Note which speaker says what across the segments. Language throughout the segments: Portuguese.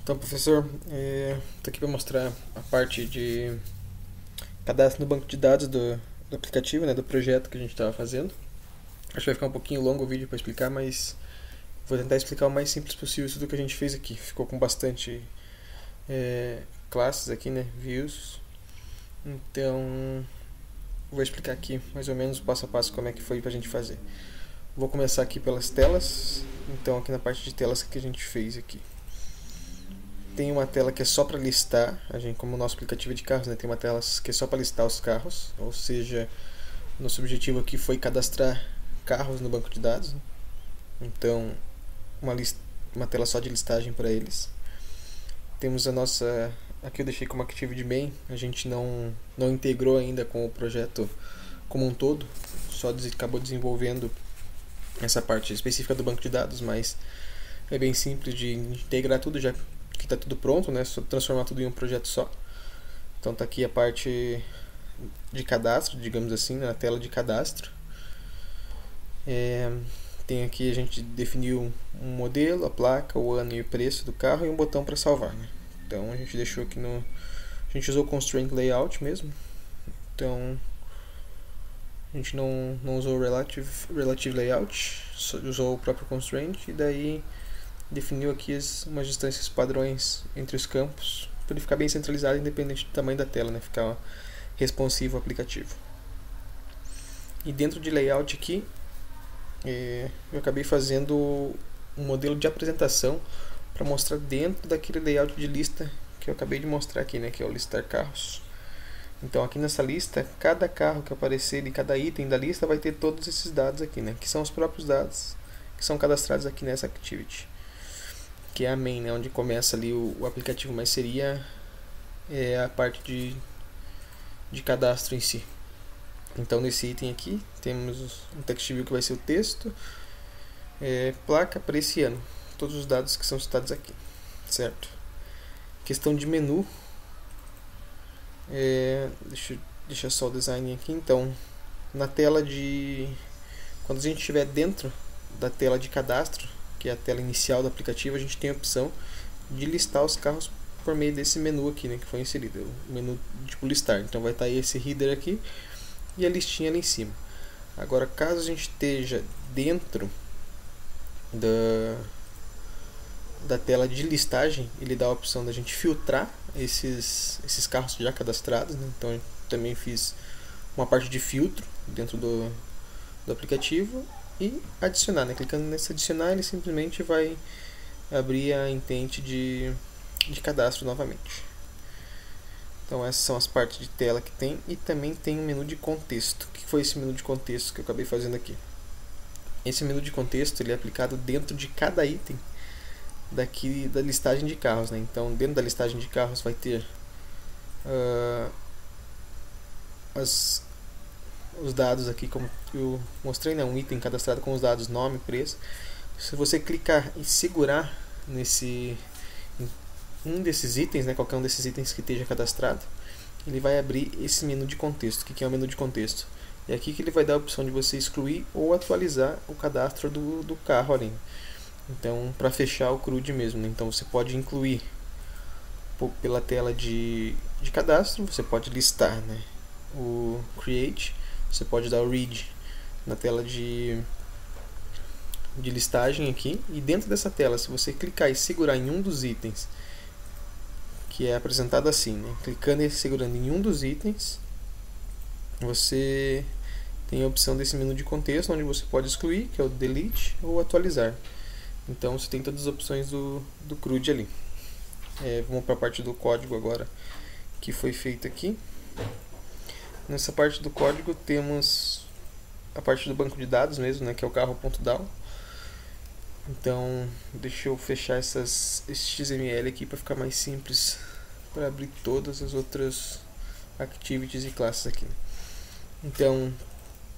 Speaker 1: Então, professor, estou aqui para mostrar a parte de cadastro no banco de dados do aplicativo, né, do projeto que a gente estava fazendo. Acho que vai ficar um pouquinho longo o vídeo para explicar, mas vou tentar explicar o mais simples possível isso do que a gente fez aqui. Ficou com bastante classes aqui, né, views. Então, vou explicar aqui mais ou menos passo a passo como é que foi para a gente fazer. Vou começar aqui pelas telas. Então, aqui na parte de telas que a gente fez aqui. Tem uma tela que é só para listar, como o nosso aplicativo é de carros, né, tem uma tela que é só para listar os carros, ou seja, nosso objetivo aqui foi cadastrar carros no banco de dados, né? Então uma tela só de listagem para eles. Temos a nossa, aqui eu deixei como Activity Main, a gente não integrou ainda com o projeto como um todo, só acabou desenvolvendo essa parte específica do banco de dados, mas é bem simples de integrar tudo, já que está tudo pronto, né? Só transformar tudo em um projeto só. Então tá aqui a parte de cadastro, digamos assim, na tela de cadastro. Tem aqui, a gente definiu um modelo, a placa, o ano e o preço do carro e um botão para salvar, né? Então a gente deixou aqui no... A gente usou o Constraint Layout mesmo. Então a gente não usou o Relative Layout, só usou o próprio Constraint e daí definiu aqui umas distâncias padrões entre os campos para ele ficar bem centralizado independente do tamanho da tela, né? Ficar responsivo ao aplicativo. E dentro de layout aqui eu acabei fazendo um modelo de apresentação para mostrar dentro daquele layout de lista que eu acabei de mostrar aqui, né? Que é o listar carros. Então aqui nessa lista, cada carro que aparecer e cada item da lista vai ter todos esses dados aqui, né? Que são os próprios dados que são cadastrados aqui nessa activity, que é a main, né, onde começa ali o aplicativo, mas seria a parte de cadastro em si. Então nesse item aqui temos um text view que vai ser o texto, placa para esse ano, todos os dados que são citados aqui, certo? Questão de menu, deixa só o design aqui. Então na tela quando a gente estiver dentro da tela de cadastro, que é a tela inicial do aplicativo, a gente tem a opção de listar os carros por meio desse menu aqui, né, que foi inserido, o menu tipo listar. Então vai estar aí esse header aqui e a listinha ali em cima. Agora, caso a gente esteja dentro da tela de listagem, ele dá a opção da gente filtrar esses carros já cadastrados, né? Então eu também fiz uma parte de filtro dentro do aplicativo e adicionar, né? Clicando nesse adicionar, ele simplesmente vai abrir a intente de cadastro novamente. Então essas são as partes de tela que tem, e também tem um menu de contexto. O que foi esse menu de contexto que eu acabei fazendo aqui? Esse menu de contexto ele é aplicado dentro de cada item daqui da listagem de carros, né? Então dentro da listagem de carros vai ter os dados aqui, como eu mostrei, né? Um item cadastrado com os dados nome, preço. Se você clicar e segurar nesse um desses itens, né, qualquer um desses itens que esteja cadastrado, ele vai abrir esse menu de contexto. O que é o menu de contexto? É aqui que ele vai dar a opção de você excluir ou atualizar o cadastro do carro ali. Então, para fechar o CRUD mesmo, né? Então você pode incluir pela tela de cadastro, você pode listar, né, o create, você pode dar o read na tela de listagem aqui, e dentro dessa tela, se você clicar e segurar em um dos itens, que é apresentado assim, né? Clicando e segurando em um dos itens, você tem a opção desse menu de contexto, onde você pode excluir, que é o delete, ou atualizar. Então você tem todas as opções do CRUD ali. Vamos para a parte do código agora, que foi feita aqui. Nessa parte do código temos a parte do banco de dados mesmo, né, que é o carro.down. Então deixa eu fechar esse XML aqui para ficar mais simples para abrir todas as outras activities e classes aqui. Então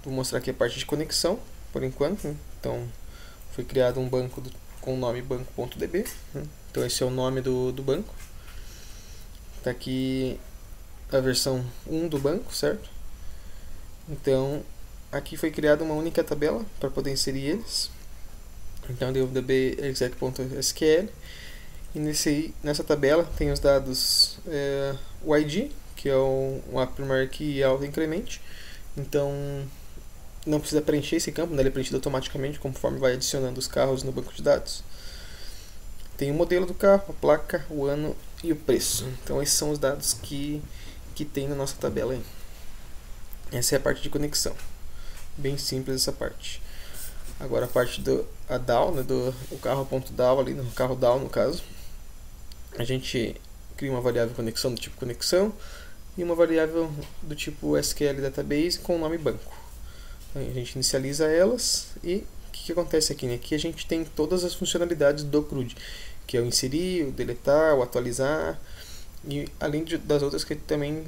Speaker 1: vou mostrar aqui a parte de conexão por enquanto, né? Então foi criado um banco com o nome banco.db, né? Então esse é o nome do banco. Está aqui a versão 1 do banco, certo? Então aqui foi criada uma única tabela para poder inserir eles. Então deu db exec.sql E nessa tabela tem os dados, o ID, que é o AppMark e auto-incremente. Então não precisa preencher esse campo, né? Ele é preenchido automaticamente conforme vai adicionando os carros no banco de dados. Tem o modelo do carro, a placa, o ano e o preço. Então esses são os dados que tem na nossa tabela aí. Essa é a parte de conexão. Bem simples essa parte. Agora a parte do DAO, né, o carro.DAO ali, no carro DAO no caso. A gente cria uma variável conexão do tipo conexão e uma variável do tipo SQL Database com o nome banco. Então, a gente inicializa elas e o que acontece aqui? Né? Aqui a gente tem todas as funcionalidades do CRUD, que é o inserir, o deletar, o atualizar, e além das outras que também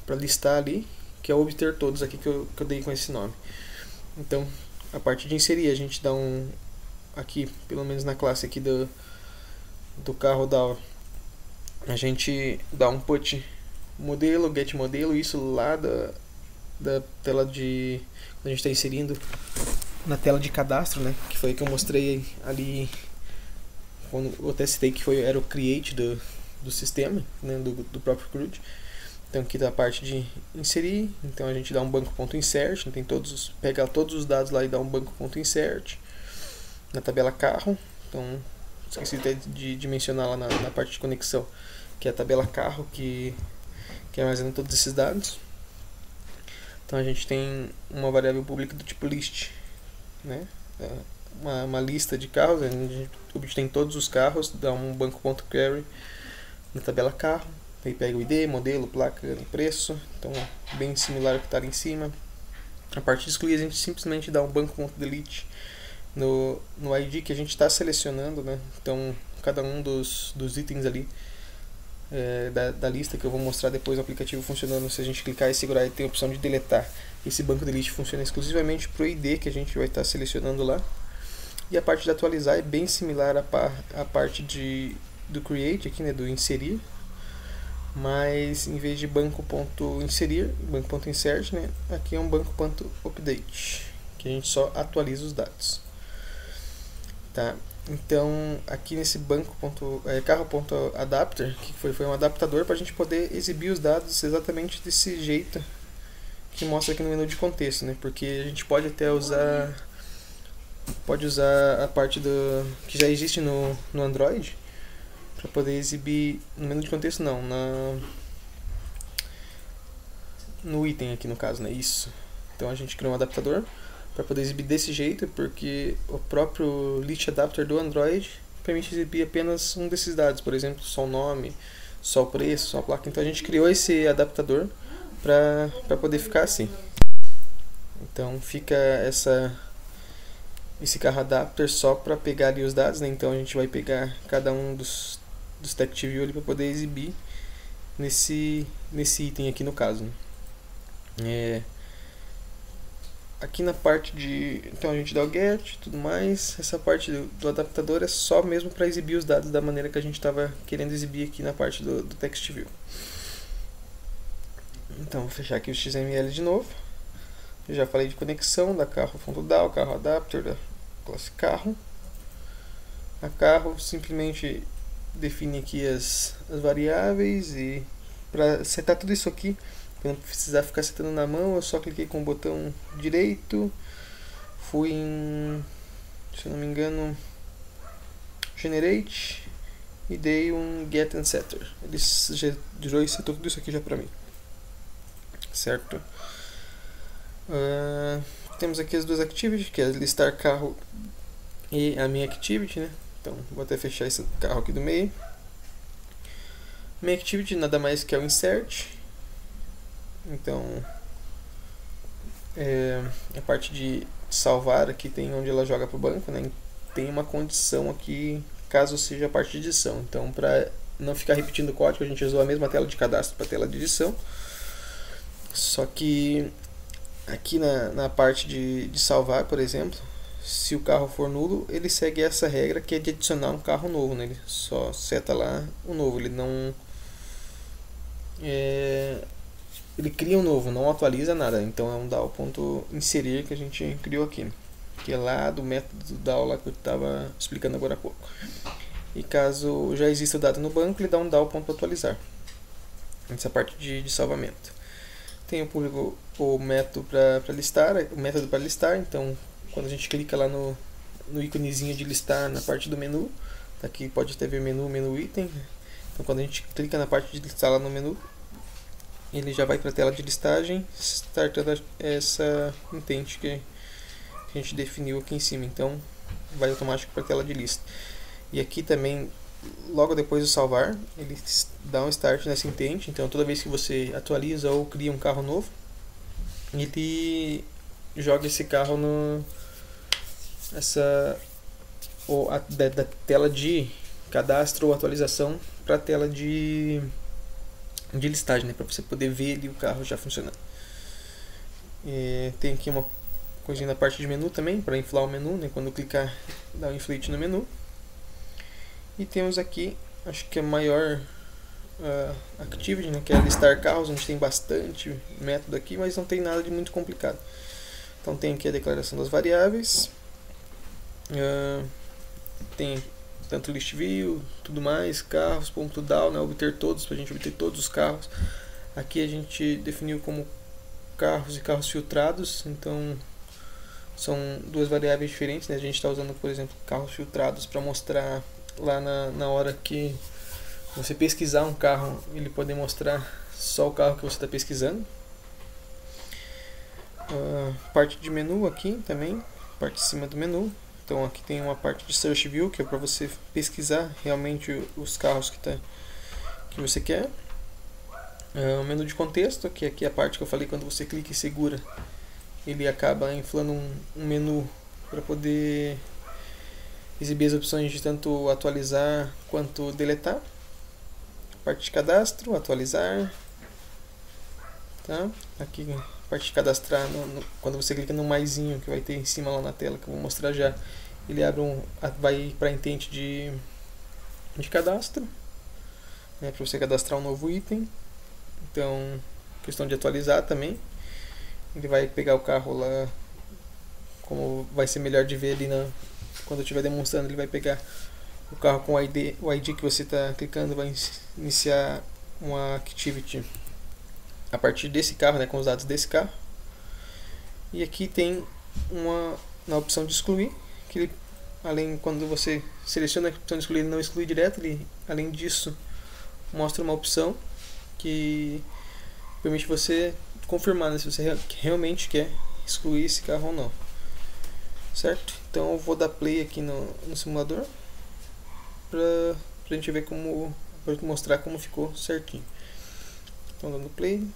Speaker 1: para listar ali, que é o obter todos aqui que eu dei com esse nome. Então a parte de inserir a gente dá aqui, pelo menos na classe aqui do carro DAO, a gente dá um put modelo, get modelo, isso lá da tela de quando a gente está inserindo na tela de cadastro, né, que foi que eu mostrei ali quando eu testei, que era o create do sistema, né, do próprio CRUD. Então aqui tá a parte de inserir, então a gente dá um banco.insert, tem pega todos os dados lá e dá um banco.insert na tabela carro. Então esqueci até de mencionar lá na parte de conexão, que é a tabela carro que armazena todos esses dados. Então a gente tem uma variável pública do tipo list, né? Uma lista de carros, a gente obtém todos os carros, dá um banco.query na tabela carro. Aí pega o ID, modelo, placa e preço. Então bem similar ao que está ali em cima. A parte de excluir a gente simplesmente dá um banco.delete no ID que a gente está selecionando, né? Então cada um dos itens ali da lista, que eu vou mostrar depois o aplicativo funcionando, se a gente clicar e segurar, ele tem a opção de deletar. Esse banco delete funciona exclusivamente para o ID que a gente vai estar selecionando lá. E a parte de atualizar é bem similar à parte do create aqui, né, do inserir, mas em vez de banco.inserir, banco.insert, né, aqui é um banco.update, que a gente só atualiza os dados. Tá? Então aqui nesse carro.adapter, que foi um adaptador para a gente poder exibir os dados exatamente desse jeito que mostra aqui no menu de contexto, né? Porque a gente pode até usar a parte que já existe no Android para poder exibir no menu de contexto, não, no item aqui no caso, né? Isso. Então a gente criou um adaptador para poder exibir desse jeito, porque o próprio list adapter do Android permite exibir apenas um desses dados, por exemplo, só o nome, só o preço, só a placa. Então a gente criou esse adaptador para poder ficar assim. Então fica esse carro adapter só para pegar ali os dados, né? Então a gente vai pegar cada um dos text view ali para poder exibir nesse item aqui no caso, né? Aqui na parte então a gente dá o get e tudo mais. Essa parte do adaptador é só mesmo para exibir os dados da maneira que a gente estava querendo exibir aqui na parte do text view. Então vou fechar aqui o XML de novo. Eu já falei de conexão da carro.DAO, carro adapter da classe carro. A carro simplesmente define aqui as variáveis, e para setar tudo isso aqui, para não precisar ficar setando na mão, eu só cliquei com o botão direito, fui em, se eu não me engano, Generate, e dei um Get and Setter. Ele já setou tudo isso aqui já para mim, certo? Temos aqui as duas activities, que é listar carro e a minha activity, né? Então vou até fechar esse carro aqui do meio. Minha activity nada mais que é o insert. Então a parte de salvar aqui tem onde ela joga para o banco, né? Tem uma condição aqui caso seja a parte de edição. Então para não ficar repetindo o código, a gente usou a mesma tela de cadastro para a tela de edição. Só que aqui na parte de salvar, por exemplo, se o carro for nulo, ele segue essa regra, que é de adicionar um carro novo, né? Ele só seta lá o novo, ele não ele cria um novo, não atualiza nada. Então é um DAO.inserir que a gente criou aqui, que é lá do método do DAO lá que eu estava explicando agora há pouco. e caso já exista o dado no banco, ele dá um DAO.atualizar. Essa é a parte de salvamento. Tem o método para listar, então quando a gente clica lá no íconezinho de listar na parte do menu, aqui pode até ver menu item. Então quando a gente clica na parte de listar lá no menu, ele já vai para a tela de listagem, startando essa intent que a gente definiu aqui em cima. Então vai automático para a tela de lista. E aqui também, logo depois de salvar, ele dá um start nessa intent. Então toda vez que você atualiza ou cria um carro novo, ele joga esse carro da tela de cadastro ou atualização para a tela de listagem, né, para você poder ver ali o carro já funcionando. Tem aqui uma coisinha na parte de menu também, para inflar o menu, né, quando clicar dá um inflate no menu. E temos aqui, acho que a maior activity, né, que é listar carros. A gente tem bastante método aqui, mas não tem nada de muito complicado. Então tem aqui a declaração das variáveis, tem tanto list view, tudo mais, carros.down, né, obter todos, para a gente obter todos os carros. Aqui a gente definiu como carros e carros filtrados, então são duas variáveis diferentes, né? A gente está usando, por exemplo, carros filtrados para mostrar lá na hora que você pesquisar um carro, ele poder mostrar só o carro que você está pesquisando. Parte de menu aqui também, parte de cima do menu. Então aqui tem uma parte de Search View, que é para você pesquisar realmente os carros que você quer. O menu de contexto, que aqui é a parte que eu falei, quando você clica e segura, ele acaba inflando um menu para poder exibir as opções de tanto atualizar quanto deletar. Parte de cadastro, atualizar. Tá? Aqui a parte de cadastrar, quando você clica no maisinho que vai ter em cima lá na tela, que eu vou mostrar já, ele abre vai para a intent de cadastro, né, para você cadastrar um novo item. Então, questão de atualizar também. Ele vai pegar o carro lá, como vai ser melhor de ver ali quando eu estiver demonstrando, ele vai pegar o carro com o ID que você está clicando, vai iniciar uma activity a partir desse carro, né, com os dados desse carro. E aqui tem na opção de excluir, que ele, quando você seleciona a opção de excluir, ele não exclui direto, ele, além disso, mostra uma opção que permite você confirmar, né, se você realmente quer excluir esse carro ou não. Certo? Então eu vou dar play aqui no simulador pra gente ver pra mostrar como ficou certinho. Então dando play.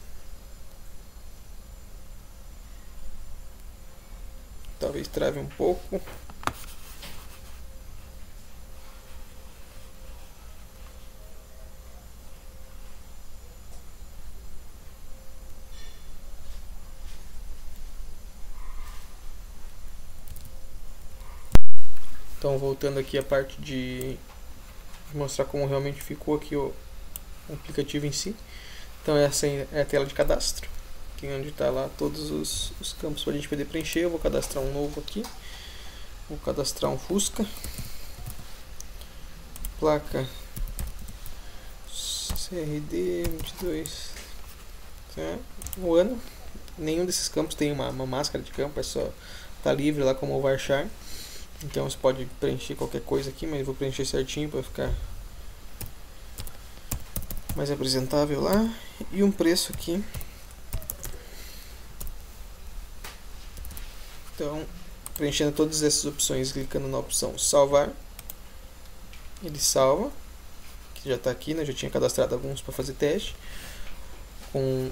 Speaker 1: Talvez trave um pouco. Então voltando aqui a parte de mostrar como realmente ficou aqui o aplicativo em si. Então essa é a tela de cadastro, que é onde está lá todos os campos para a gente poder preencher. Eu vou cadastrar um novo aqui, vou cadastrar um Fusca, placa CRD 22, tá? O ano, nenhum desses campos tem uma máscara de campo, é só tá livre lá como o varchar. Então você pode preencher qualquer coisa aqui, mas eu vou preencher certinho para ficar mais apresentável lá. E um preço aqui. Então, preenchendo todas essas opções, clicando na opção salvar, ele salva, que já está aqui, né? Já tinha cadastrado alguns para fazer teste, com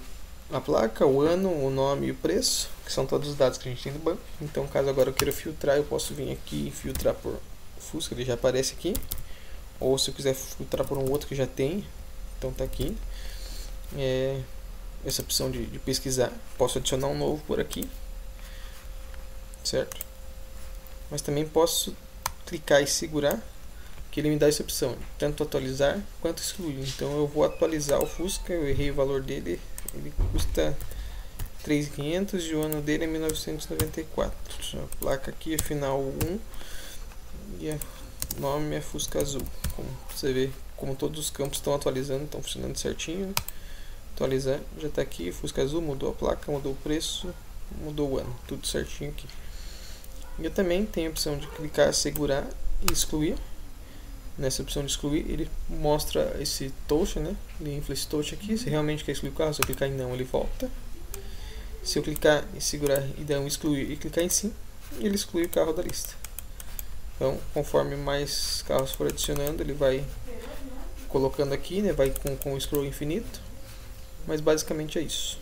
Speaker 1: a placa, o ano, o nome e o preço, que são todos os dados que a gente tem no banco. Então, caso agora eu queira filtrar, eu posso vir aqui e filtrar por Fusca, ele já aparece aqui. Ou se eu quiser filtrar por um outro que já tem, então tá aqui. Essa opção de pesquisar, posso adicionar um novo por aqui, certo? Mas também posso clicar e segurar, que ele me dá essa opção, tanto atualizar quanto excluir. Então eu vou atualizar o Fusca, eu errei o valor dele, ele custa 3.500 e o ano dele é 1994. A placa aqui é final 1 e nome é Fusca Azul. Como você vê, como todos os campos estão atualizando, estão funcionando certinho, né? Atualizar, já está aqui, Fusca Azul, mudou a placa, mudou o preço, mudou o ano, tudo certinho aqui. E eu também tenho a opção de clicar, segurar e excluir. Nessa opção de excluir, ele mostra esse touch, né? Ele infla esse touch aqui, se realmente quer excluir o carro, se eu clicar em não, ele volta. Se eu clicar e segurar e dar um excluir e clicar em sim, ele exclui o carro da lista. Então, conforme mais carros for adicionando, ele vai colocando aqui, né? Vai com o scroll infinito. Mas basicamente é isso.